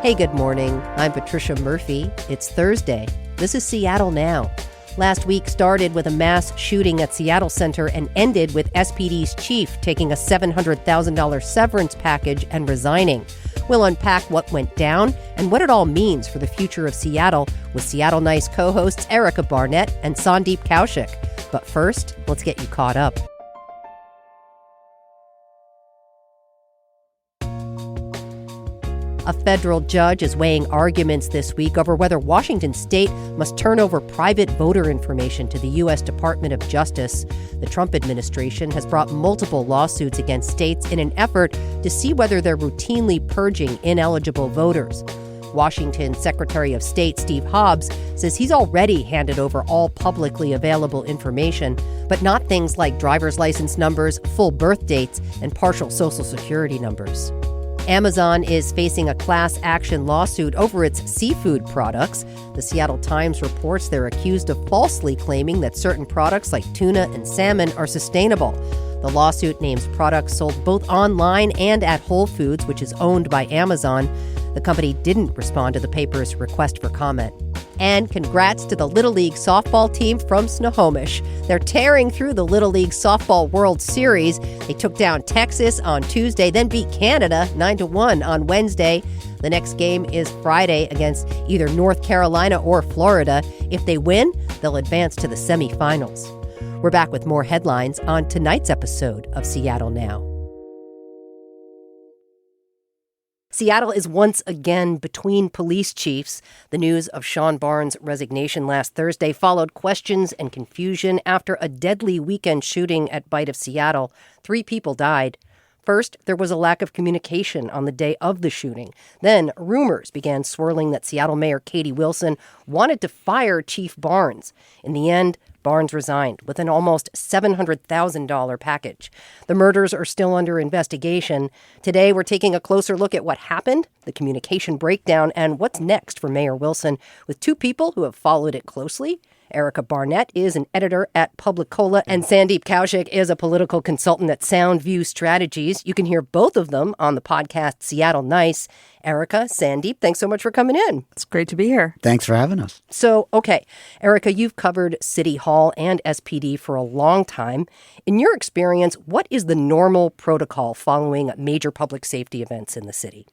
Hey, good morning. I'm Patricia Murphy. It's Thursday. This is Seattle Now. Last week started with a mass shooting at Seattle Center and ended with SPD's chief taking a $700,000 severance package and resigning. We'll unpack what went down and what it all means for the future of Seattle with Seattle Nice co-hosts Erica Barnett and Sandeep Kaushik. But first, let's get you caught up. A federal judge is weighing arguments this week over whether Washington state must turn over private voter information to the U.S. Department of Justice. The Trump administration has brought multiple lawsuits against states in an effort to see whether they're routinely purging ineligible voters. Washington Secretary of State Steve Hobbs says he's already handed over all publicly available information, but not things like driver's license numbers, full birth dates, and partial Social Security numbers. Amazon is facing a class action lawsuit over its seafood products. The Seattle Times reports they're accused of falsely claiming that certain products like tuna and salmon are sustainable. The lawsuit names products sold both online and at Whole Foods, which is owned by Amazon. The company didn't respond to the paper's request for comment. And congrats to the Little League softball team from Snohomish. They're tearing through the Little League Softball World Series. They took down Texas on Tuesday, then beat Canada 9-1 on Wednesday. The next game is Friday against either North Carolina or Florida. If they win, they'll advance to the semifinals. We're back with more headlines on tonight's episode of Seattle Now. Seattle is once again between police chiefs. The news of Sean Barnes' resignation last Thursday followed questions and confusion after a deadly weekend shooting at Bite of Seattle. 3 people died. First, there was a lack of communication on the day of the shooting. Then, rumors began swirling that Seattle Mayor Katie Wilson wanted to fire Chief Barnes. In the end, Barnes resigned with an almost $700,000 package. The murders are still under investigation. Today, we're taking a closer look at what happened, the communication breakdown, and what's next for Mayor Wilson with 2 people who have followed it closely. Erica Barnett is an editor at Publicola, and Sandeep Kaushik is a political consultant at Soundview Strategies. You can hear both of them on the podcast Seattle Nice. Erica, Sandeep, thanks so much for coming in. It's great to be here. Thanks for having us. So, okay, Erica, you've covered City Hall and SPD for a long time. In your experience, what is the normal protocol following major public safety events in the city?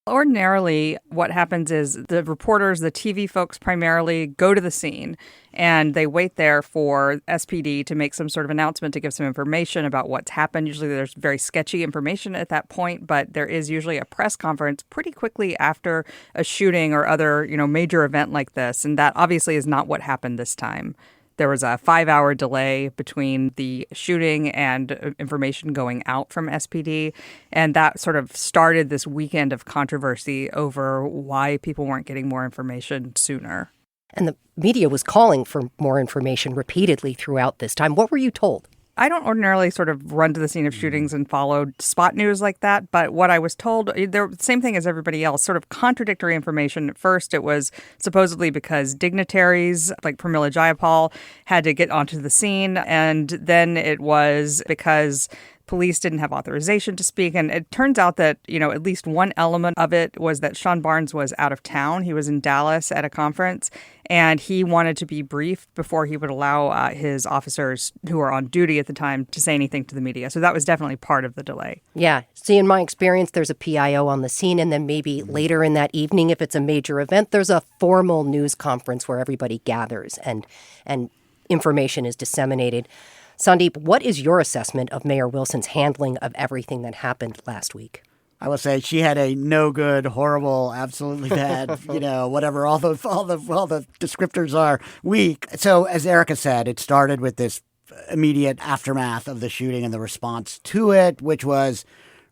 Ordinarily, what happens is the reporters, the TV folks primarily, go to the scene and they wait there for SPD to make some sort of announcement to give some information about what's happened. Usually there's very sketchy information at that point, but there is usually a press conference pretty quickly after a shooting or other, major event like this. And that obviously is not what happened this time. There was a 5-hour delay between the shooting and information going out from SPD, and that sort of started this weekend of controversy over why people weren't getting more information sooner. And the media was calling for more information repeatedly throughout this time. What were you told? I don't ordinarily sort of run to the scene of shootings and follow spot news like that, but what I was told, the same thing as everybody else, sort of contradictory information. At first, it was supposedly because dignitaries like Pramila Jayapal had to get onto the scene, and then it was because police didn't have authorization to speak. And it turns out that, at least one element of it was that Sean Barnes was out of town. He was in Dallas at a conference, and he wanted to be briefed before he would allow his officers who were on duty at the time to say anything to the media. So that was definitely part of the delay. Yeah. See, in my experience, there's a PIO on the scene, and then maybe later in that evening, if it's a major event, there's a formal news conference where everybody gathers and information is disseminated. Sandeep, what is your assessment of Mayor Wilson's handling of everything that happened last week? I will say she had a no good, horrible, absolutely bad, whatever all the descriptors are, week. So as Erica said, it started with this immediate aftermath of the shooting and the response to it, which was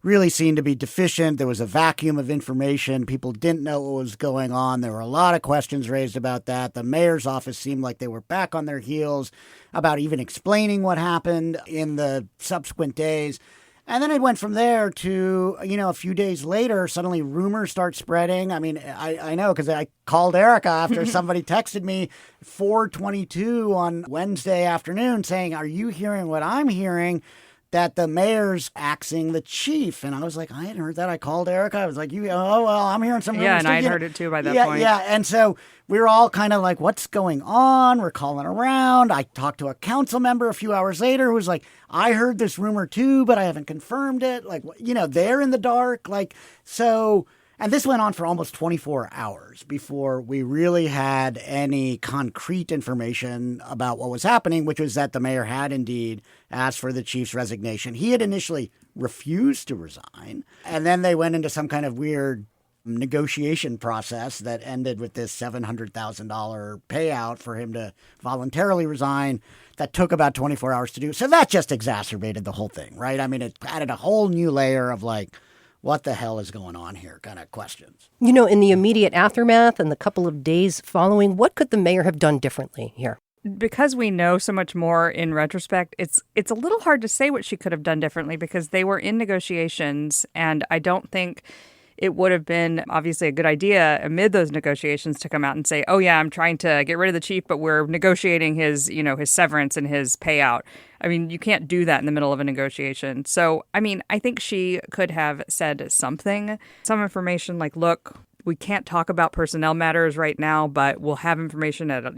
really seen to be deficient. There was a vacuum of information. People didn't know what was going on. There were a lot of questions raised about that. The mayor's office seemed like they were back on their heels about even explaining what happened in the subsequent days. And then it went from there to, a few days later, suddenly rumors start spreading. I mean, I know because I called Erica after somebody texted me 4:22 on Wednesday afternoon saying, are you hearing what I'm hearing? that the mayor's axing the chief. And I was like, I hadn't heard that. I called Erica. I was like, well, I'm hearing some rumors. Yeah, and I'd heard it too by that point. Yeah, and so we were all kind of like, what's going on? We're calling around. I talked to a council member a few hours later who was like, I heard this rumor too, but I haven't confirmed it. Like, they're in the dark. Like, so... And this went on for almost 24 hours before we really had any concrete information about what was happening, which was that the mayor had indeed asked for the chief's resignation. He had initially refused to resign, and then they went into some kind of weird negotiation process that ended with this $700,000 payout for him to voluntarily resign. That took about 24 hours to do. So that just exacerbated the whole thing, right? I mean, it added a whole new layer of like, what the hell is going on here kind of questions. In the immediate aftermath and the couple of days following, what could the mayor have done differently here? Because we know so much more in retrospect, it's a little hard to say what she could have done differently because they were in negotiations, and I don't think it would have been obviously a good idea amid those negotiations to come out and say, oh, yeah, I'm trying to get rid of the chief, but we're negotiating his severance and his payout. I mean, you can't do that in the middle of a negotiation. So, I mean, I think she could have said something, some information like, look, we can't talk about personnel matters right now, but we'll have information at,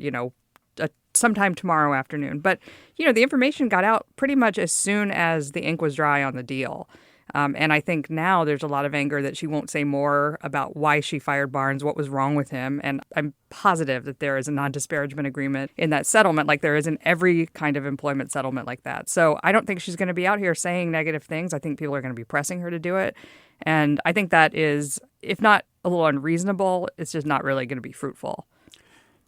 sometime tomorrow afternoon. But, the information got out pretty much as soon as the ink was dry on the deal. And I think now there's a lot of anger that she won't say more about why she fired Barnes, what was wrong with him. And I'm positive that there is a non-disparagement agreement in that settlement, like there is in every kind of employment settlement like that. So I don't think she's going to be out here saying negative things. I think people are going to be pressing her to do it. And I think that is, if not a little unreasonable, it's just not really going to be fruitful.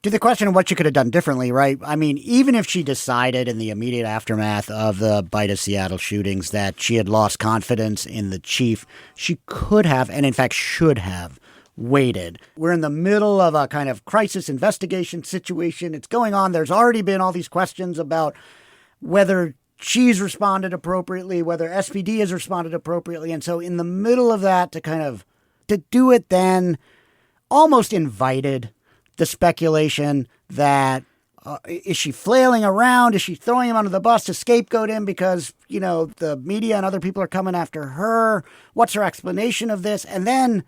To the question of what she could have done differently, right? I mean, even if she decided in the immediate aftermath of the Bite of Seattle shootings that she had lost confidence in the chief, she could have, and in fact should have, waited. We're in the middle of a kind of crisis investigation situation. It's going on. There's already been all these questions about whether she's responded appropriately, whether SPD has responded appropriately. And so in the middle of that, to do it then almost invited the speculation that is she flailing around? Is she throwing him under the bus to scapegoat him because, the media and other people are coming after her? What's her explanation of this? And then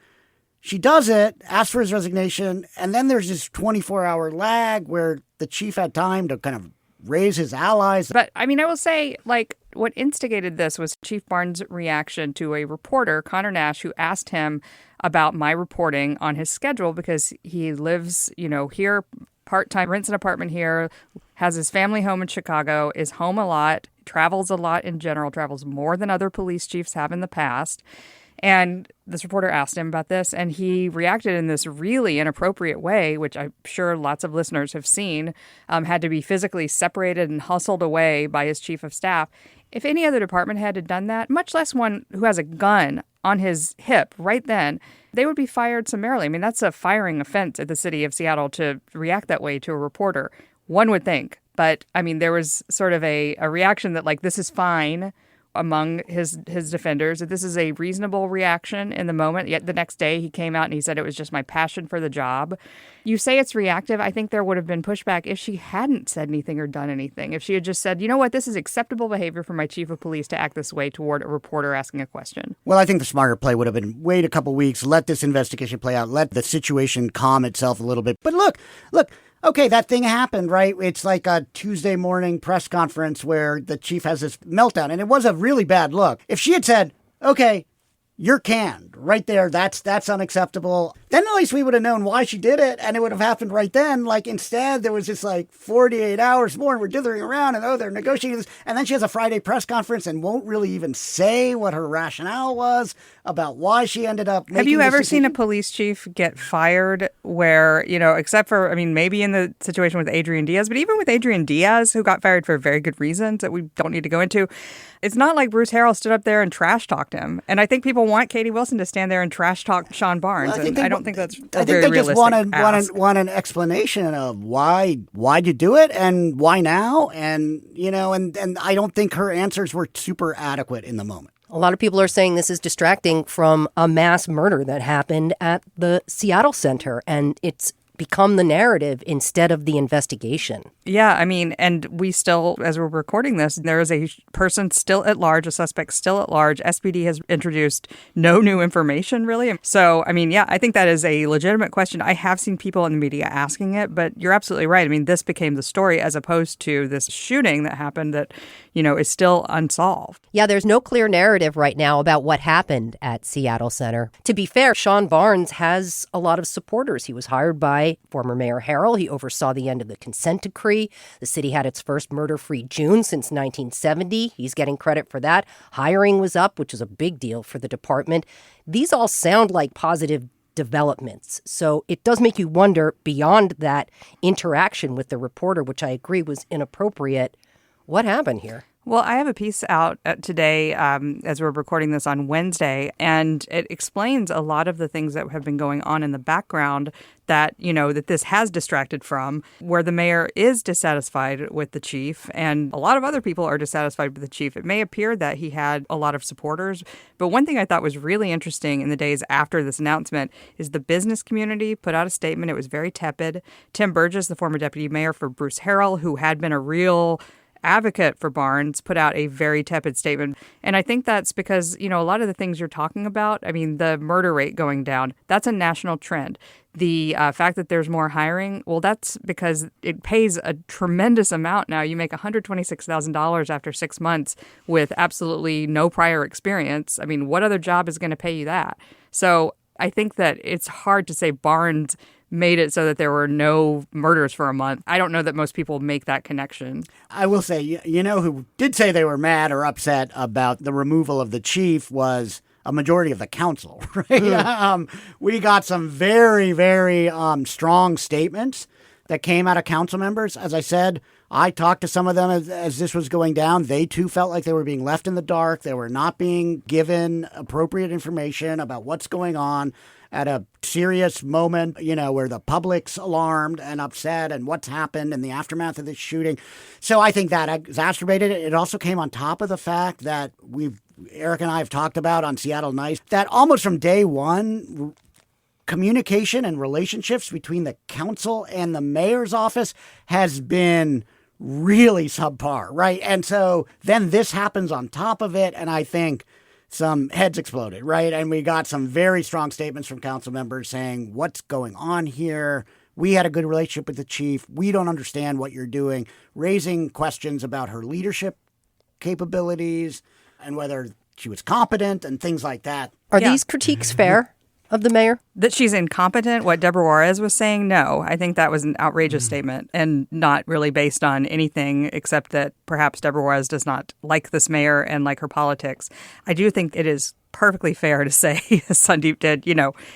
she does it, asks for his resignation, and then there's this 24-hour lag where the chief had time to kind of raise his allies. But, I mean, I will say, what instigated this was Chief Barnes' reaction to a reporter, Connor Nash, who asked him about my reporting on his schedule because he lives, here part-time, rents an apartment here, has his family home in Chicago, is home a lot, travels a lot in general, travels more than other police chiefs have in the past. And this reporter asked him about this, and he reacted in this really inappropriate way, which I'm sure lots of listeners have seen, had to be physically separated and hustled away by his chief of staff. If any other department head had done that, much less one who has a gun on his hip right then, they would be fired summarily. I mean, that's a firing offense at the city of Seattle to react that way to a reporter, one would think. But, I mean, there was sort of a reaction that, this is fine among his defenders, that this is a reasonable reaction in the moment. Yet the next day he came out and he said it was just my passion for the job. You say it's reactive. I think there would have been pushback if she hadn't said anything or done anything. If she had just said, you know what, this is acceptable behavior for my chief of police to act this way toward a reporter asking a question. Well, I think the smarter play would have been wait a couple weeks, let this investigation play out, let the situation calm itself a little bit. But look, okay, that thing happened, right? It's like a Tuesday morning press conference where the chief has this meltdown, and it was a really bad look. If she had said, okay, you're canned right there, that's unacceptable, then at least we would have known why she did it, and it would have happened right then. Instead, there was this 48 hours more, and we're dithering around, and they're negotiating this, and then she has a Friday press conference and won't really even say what her rationale was about why she ended up making. Have you ever decision. seen a police chief get fired where, except for, maybe in the situation with Adrian Diaz, but even with Adrian Diaz, who got fired for very good reasons that we don't need to go into, it's not like Bruce Harrell stood up there and trash talked him. And I think people want Katie Wilson to stand there and trash talk Sean Barnes. Well, I don't think that's I think they just want an explanation of why'd you do it and why now, and and I don't think her answers were super adequate in the moment. A lot of people are saying this is distracting from a mass murder that happened at the Seattle Center, and it's become the narrative instead of the investigation. Yeah, I mean, and we still, as we're recording this, there is a person still at large, a suspect still at large. SPD has introduced no new information, really. So, I mean, yeah, I think that is a legitimate question. I have seen people in the media asking it, but you're absolutely right. I mean, this became the story as opposed to this shooting that happened that, is still unsolved. Yeah, there's no clear narrative right now about what happened at Seattle Center. To be fair, Sean Barnes has a lot of supporters. He was hired by former Mayor Harrell. He oversaw the end of the consent decree. The city had its first murder-free June since 1970. He's getting credit for that. Hiring was up, which is a big deal for the department. These all sound like positive developments. So it does make you wonder, beyond that interaction with the reporter, which I agree was inappropriate, what happened here? Well, I have a piece out today as we're recording this on Wednesday, and it explains a lot of the things that have been going on in the background that, that this has distracted from, where the mayor is dissatisfied with the chief, and a lot of other people are dissatisfied with the chief. It may appear that he had a lot of supporters, but one thing I thought was really interesting in the days after this announcement is the business community put out a statement. It was very tepid. Tim Burgess, the former deputy mayor for Bruce Harrell, who had been a real advocate for Barnes, put out a very tepid statement. And I think that's because, a lot of the things you're talking about, I mean, the murder rate going down, that's a national trend. The fact that there's more hiring, well, that's because it pays a tremendous amount now. You make $126,000 after 6 months with absolutely no prior experience. I mean, what other job is going to pay you that? So I think that it's hard to say Barnes made it so that there were no murders for a month. I don't know that most people make that connection. I will say, who did say they were mad or upset about the removal of the chief was a majority of the council, right? We got some very, very strong statements that came out of council members. As I said, I talked to some of them as this was going down. They too felt like they were being left in the dark. They were not being given appropriate information about what's going on at a serious moment, where the public's alarmed and upset and what's happened in the aftermath of this shooting. So I think that exacerbated it. It also came on top of the fact that Eric and I have talked about on Seattle Nights, that almost from day one, communication and relationships between the council and the mayor's office has been really subpar, right? And so then this happens on top of it, and I think some heads exploded, right? And we got some very strong statements from council members saying, what's going on here? We had a good relationship with the chief. We don't understand what you're doing, raising questions about her leadership capabilities and whether she was competent and things like that. Are these critiques fair of the mayor? That she's incompetent, what Deborah Juarez was saying? No. I think that was an outrageous statement and not really based on anything except that perhaps Deborah Juarez does not like this mayor and like her politics. I do think it is perfectly fair to say, as Sandeep did,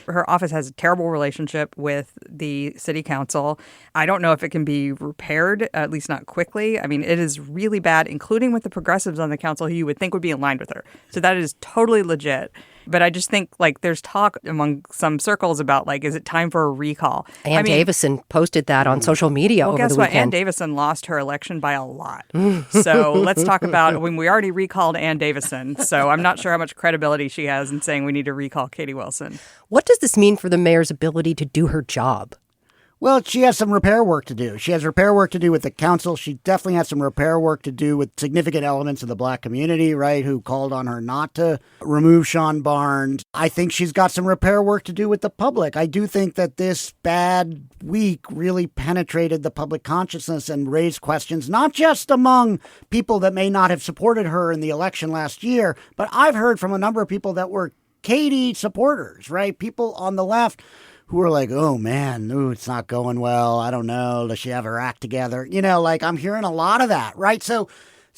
her office has a terrible relationship with the city council. I don't know if it can be repaired, at least not quickly. I mean, it is really bad, including with the progressives on the council who you would think would be in line with her. So that is totally legit. But I just think, there's talk among some circles about, is it time for a recall? Ann Davison posted that on social media over the weekend. Well, guess what? Ann Davison lost her election by a lot. So let's talk about when we already recalled Ann Davison. So I'm not sure how much credibility she has in saying we need to recall Katie Wilson. What does this mean for the mayor's ability to do her job? Well, she has some repair work to do. She has repair work to do with the council. She definitely has some repair work to do with significant elements of the black community, right, who called on her not to remove Sean Barnes. I think she's got some repair work to do with the public. I do think that this bad week really penetrated the public consciousness and raised questions, not just among people that may not have supported her in the election last year, but I've heard from a number of people that were Katie supporters, right, people on the left who are like, oh, man, it's not going well. I don't know. Does she have her act together? I'm hearing a lot of that, right? So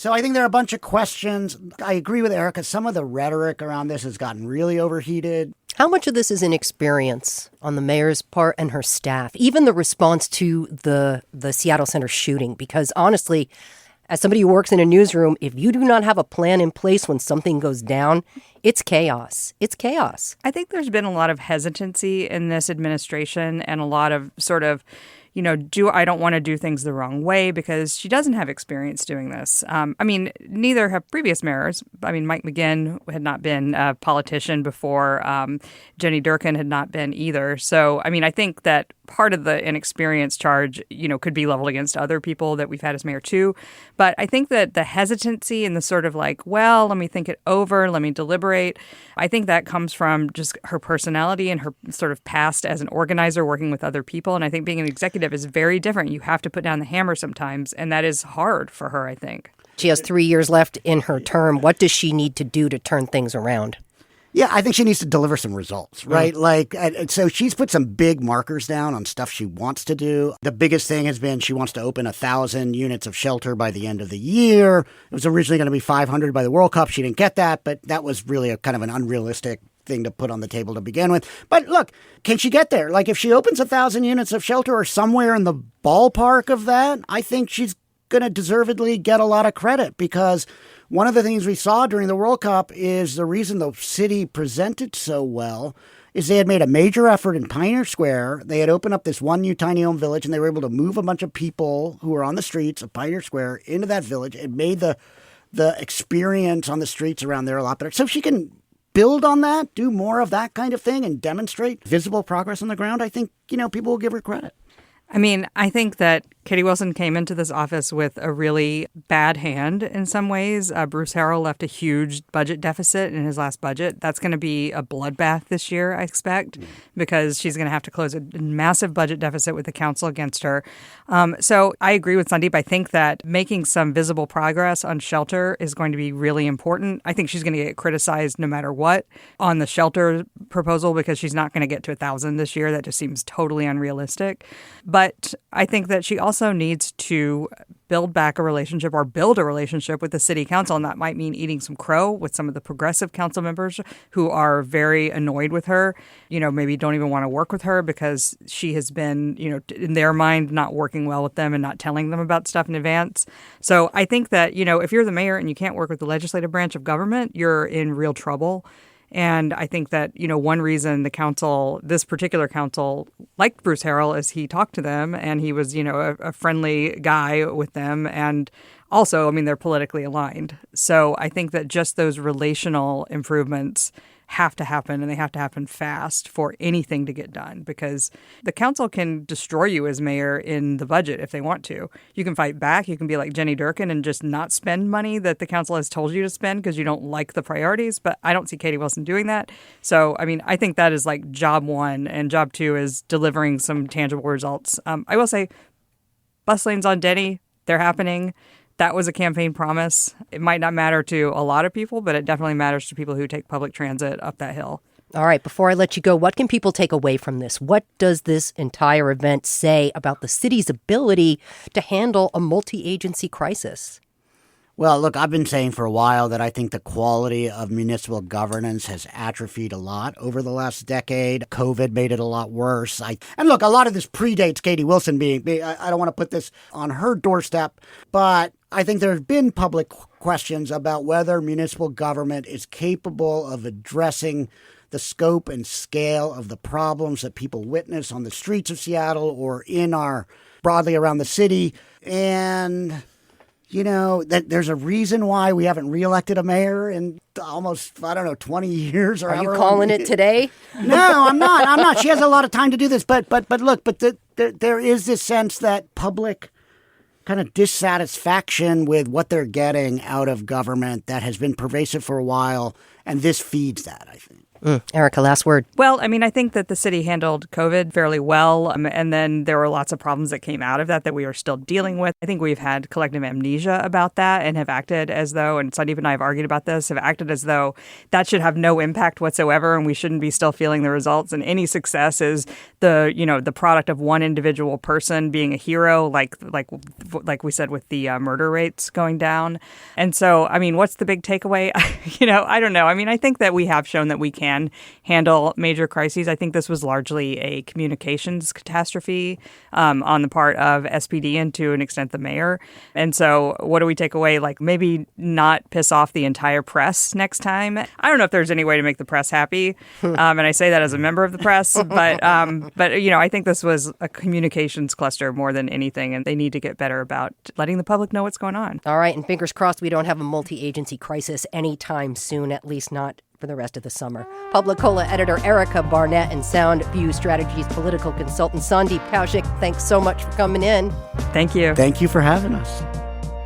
I think there are a bunch of questions. I agree with Erica. Some of the rhetoric around this has gotten really overheated. How much of this is inexperience on the mayor's part and her staff, even the response to the Seattle Center shooting? Because honestly, as somebody who works in a newsroom, if you do not have a plan in place when something goes down, it's chaos. It's chaos. I think there's been a lot of hesitancy in this administration and a lot of sort of, I don't want to do things the wrong way because she doesn't have experience doing this. Neither have previous mayors. Mike McGinn had not been a politician before. Jenny Durkin had not been either. So, I think that part of the inexperience charge, could be leveled against other people that we've had as mayor too. But I think that the hesitancy and the sort of like, well, let me think it over, let me deliberate, I think that comes from just her personality and her sort of past as an organizer working with other people. And I think being an executive is very different. You have to put down the hammer sometimes, and that is hard for her, I think. She has 3 years left in her term. What does she need to do to turn things around? Yeah, I think she needs to deliver some results, right? So she's put some big markers down on stuff she wants to do. The biggest thing has been she wants to open 1,000 units of shelter by the end of the year. It was originally going to be 500 by the World Cup. She didn't get that, but that was really a kind of an unrealistic thing to put on the table to begin with. But look, can she get there? Like if she opens 1,000 units of shelter or somewhere in the ballpark of that, I think she's going to deservedly get a lot of credit, because one of the things we saw during the World Cup is the reason the city presented so well is they had made a major effort in Pioneer Square. They had opened up this one new tiny home village, and they were able to move a bunch of people who were on the streets of Pioneer Square into that village and made the experience on the streets around there a lot better. So if she can build on that, do more of that kind of thing, and demonstrate visible progress on the ground, I think, people will give her credit. I mean, I think that Katie Wilson came into this office with a really bad hand in some ways. Bruce Harrell left a huge budget deficit in his last budget. That's going to be a bloodbath this year, I expect, because she's going to have to close a massive budget deficit with the council against her. So I agree with Sandeep. I think that making some visible progress on shelter is going to be really important. I think she's going to get criticized no matter what on the shelter proposal, because she's not going to get to 1,000 this year. That just seems totally unrealistic. But I think that she also needs to build a relationship with the city council. And that might mean eating some crow with some of the progressive council members who are very annoyed with her, maybe don't even want to work with her because she has been, in their mind, not working well with them and not telling them about stuff in advance. So I think that, if you're the mayor and you can't work with the legislative branch of government, you're in real trouble. And I think that, one reason this particular council liked Bruce Harrell is he talked to them and he was, a friendly guy with them. And also, they're politically aligned. So I think that just those relational improvements have to happen, and they have to happen fast for anything to get done, because the council can destroy you as mayor in the budget if they want to. You can fight back. You can be like Jenny Durkin and just not spend money that the council has told you to spend because you don't like the priorities. But I don't see Katie Wilson doing that. So, I think that is like job one, and job two is delivering some tangible results. I will say bus lanes on Denny, they're happening. That was a campaign promise. It might not matter to a lot of people, but it definitely matters to people who take public transit up that hill. All right, before I let you go, what can people take away from this? What does this entire event say about the city's ability to handle a multi-agency crisis? Well, look, I've been saying for a while that I think the quality of municipal governance has atrophied a lot over the last decade. COVID made it a lot worse. And look, a lot of this predates Katie Wilson being, I don't want to put this on her doorstep, but I think there have been public questions about whether municipal government is capable of addressing the scope and scale of the problems that people witness on the streets of Seattle or broadly around the city. And that there's a reason why we haven't reelected a mayor in almost, 20 years. Are you calling it today? No, I'm not. She has a lot of time to do this. But there is this sense that public kind of dissatisfaction with what they're getting out of government that has been pervasive for a while. And this feeds that, I think. Erica, last word. Well, I think that the city handled COVID fairly well. And then there were lots of problems that came out of that we are still dealing with. I think we've had collective amnesia about that and have acted as though, and Sandeep and I have argued about this, have acted as though that should have no impact whatsoever and we shouldn't be still feeling the results. And any success is the product of one individual person being a hero, like we said with the murder rates going down. And so, what's the big takeaway? I don't know. I think that we have shown that we can handle major crises. I think this was largely a communications catastrophe on the part of SPD and to an extent the mayor. And so what do we take away? Maybe not piss off the entire press next time. I don't know if there's any way to make the press happy. And I say that as a member of the press. But I think this was a communications cluster more than anything. And they need to get better about letting the public know what's going on. All right. And fingers crossed we don't have a multi-agency crisis anytime soon, at least not for the rest of the summer. Publicola editor Erica Barnett and Sound View Strategies political consultant Sandeep Kaushik, thanks so much for coming in. Thank you. Thank you for having us.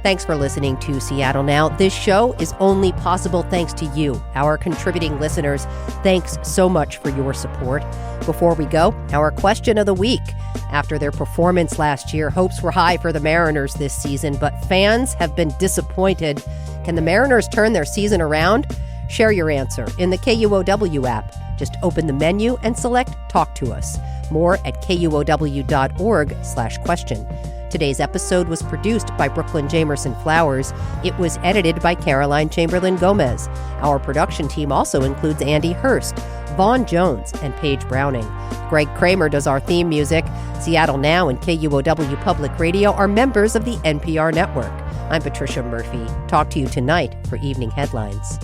Thanks for listening to Seattle Now. This show is only possible thanks to you, our contributing listeners. Thanks so much for your support. Before we go, our question of the week. After their performance last year, hopes were high for the Mariners this season, but fans have been disappointed. Can the Mariners turn their season around? Share your answer in the KUOW app. Just open the menu and select Talk to Us. More at KUOW.org/question. Today's episode was produced by Brooklyn Jamerson Flowers. It was edited by Caroline Chamberlain Gomez. Our production team also includes Andy Hurst, Vaughn Jones, and Paige Browning. Greg Kramer does our theme music. Seattle Now and KUOW Public Radio are members of the NPR network. I'm Patricia Murphy. Talk to you tonight for Evening Headlines.